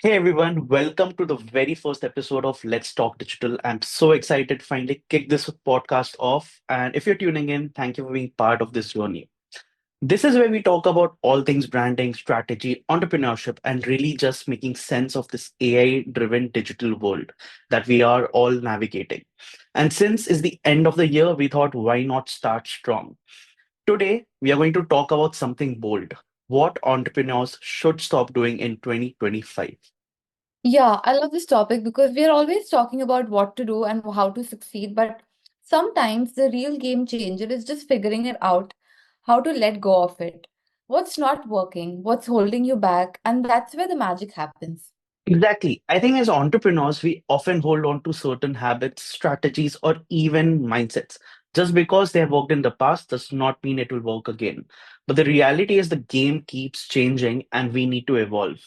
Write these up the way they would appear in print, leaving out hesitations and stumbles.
Hey everyone, welcome to the very first episode of Let's Talk Digital. I'm so excited to finally kick this podcast off. And if you're tuning in, thank you for being part of this journey. This is where we talk about all things branding, strategy, entrepreneurship, and really just making sense of this AI driven digital world that we are all navigating. And since it's the end of the year, we thought why not start strong? Today, we are going to talk about something bold. What entrepreneurs should stop doing in 2025. Yeah, I love this topic because we are always talking about what to do and how to succeed, but sometimes the real game changer is just figuring it out, how to let go of it. What's not working, what's holding you back, and that's where the magic happens. Exactly. I think as entrepreneurs, we often hold on to certain habits, strategies, or even mindsets. Just because they have worked in the past does not mean it will work again. But the reality is the game keeps changing and we need to evolve.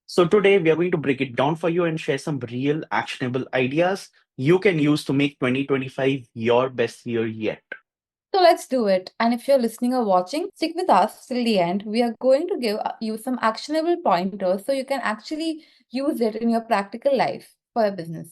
So today we are going to break it down for you and share some real actionable ideas you can use to make 2025 your best year yet. So let's do it. And if you're listening or watching, stick with us till the end. We are going to give you some actionable pointers so you can actually use it in your practical life for your business.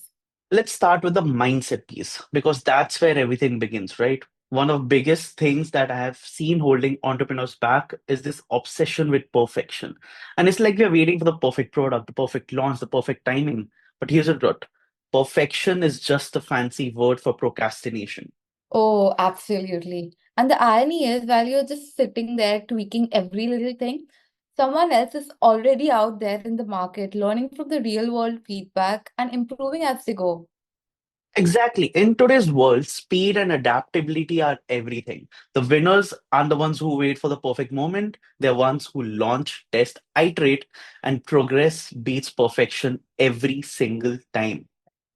Let's start with the mindset piece because that's where everything begins, right? One of the biggest things that I have seen holding entrepreneurs back is this obsession with perfection. And it's like we're waiting for the perfect product, the perfect launch, the perfect timing. But here's the truth. Perfection is just a fancy word for procrastination. Oh, absolutely. And the irony is, while you're just sitting there tweaking every little thing, someone else is already out there in the market learning from the real world feedback and improving as they go. Exactly. In today's world, speed and adaptability are everything. The winners are the ones who wait for the perfect moment. They're ones who launch, test, iterate, and progress beats perfection every single time.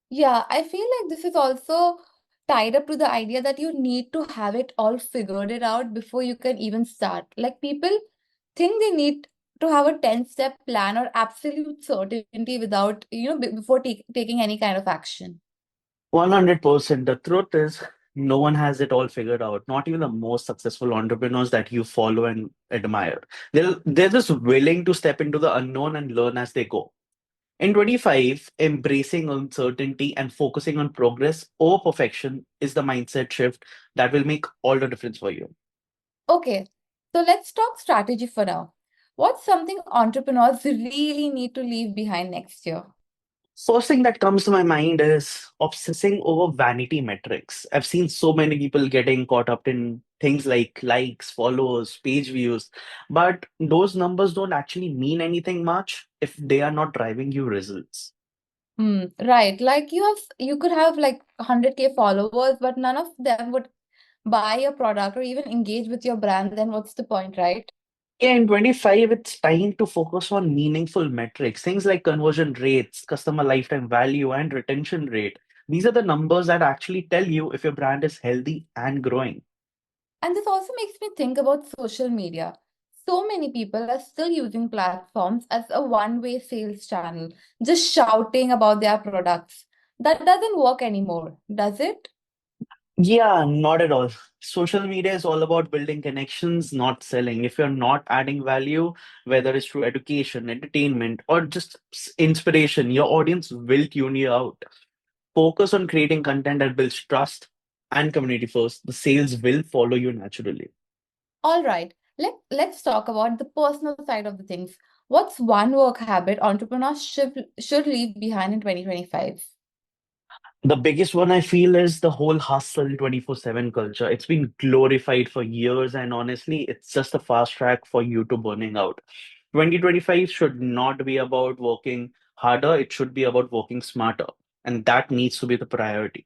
Yeah, I feel like this is also tied up to the idea that you need to have it all figured it out before you can even start. Like people think they need to have a 10-step plan or absolute certainty without, before taking any kind of action. 100%. The truth is, no one has it all figured out. Not even the most successful entrepreneurs that you follow and admire. They're just willing to step into the unknown and learn as they go. In 25, embracing uncertainty and focusing on progress over perfection is the mindset shift that will make all the difference for you. Okay, so let's talk strategy for now. What's something entrepreneurs really need to leave behind next year? First thing that comes to my mind is obsessing over vanity metrics. I've seen so many people getting caught up in things like likes, followers, page views, but those numbers don't actually mean anything much if they are not driving you results. Right. Like you could have like 100K followers, but none of them would buy your product or even engage with your brand, then what's the point, right? Yeah, in 25, it's time to focus on meaningful metrics, things like conversion rates, customer lifetime value, and retention rate. These are the numbers that actually tell you if your brand is healthy and growing. And this also makes me think about social media. So many people are still using platforms as a one-way sales channel, just shouting about their products. That doesn't work anymore, does it? Yeah, not at all. Social media is all about building connections, not selling. If you're not adding value, whether it's through education, entertainment, or just inspiration, your audience will tune you out. Focus on creating content that builds trust and community first. The sales will follow you naturally. All right, let's talk about the personal side of the things. What's one work habit entrepreneurs should leave behind in 2025? The biggest one I feel is the whole hustle 24/7 culture. It's been glorified for years, and honestly, it's just a fast track for you to burning out. 2025 should not be about working harder, it should be about working smarter. And that needs to be the priority.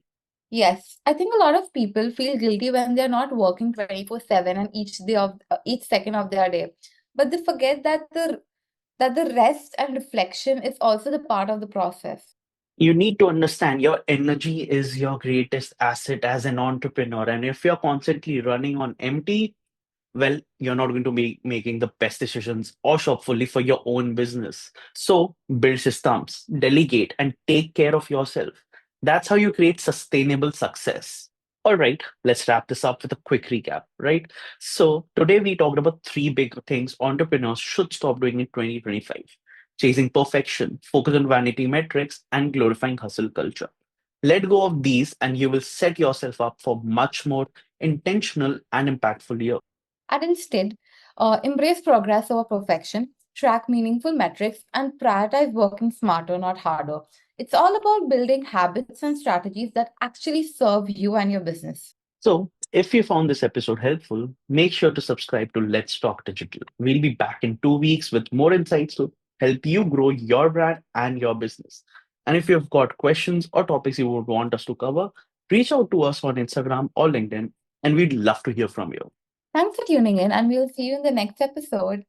Yes, I think a lot of people feel guilty when they're not working 24/7 and each second of their day. But they forget that the rest and reflection is also the part of the process. You need to understand your energy is your greatest asset as an entrepreneur. And if you're constantly running on empty, well, you're not going to be making the best decisions or shop fully for your own business. So build systems, delegate, and take care of yourself. That's how you create sustainable success. All right, let's wrap this up with a quick recap, right? So today we talked about three big things entrepreneurs should stop doing in 2025. chasing perfection, focus on vanity metrics, and glorifying hustle culture. Let go of these, and you will set yourself up for much more intentional and impactful year. And instead, embrace progress over perfection, track meaningful metrics, and prioritize working smarter, not harder. It's all about building habits and strategies that actually serve you and your business. So, if you found this episode helpful, make sure to subscribe to Let's Talk Digital. We'll be back in 2 weeks with more insights to help you grow your brand and your business. And if you've got questions or topics you would want us to cover, reach out to us on Instagram or LinkedIn, and we'd love to hear from you. Thanks for tuning in, and we'll see you in the next episode.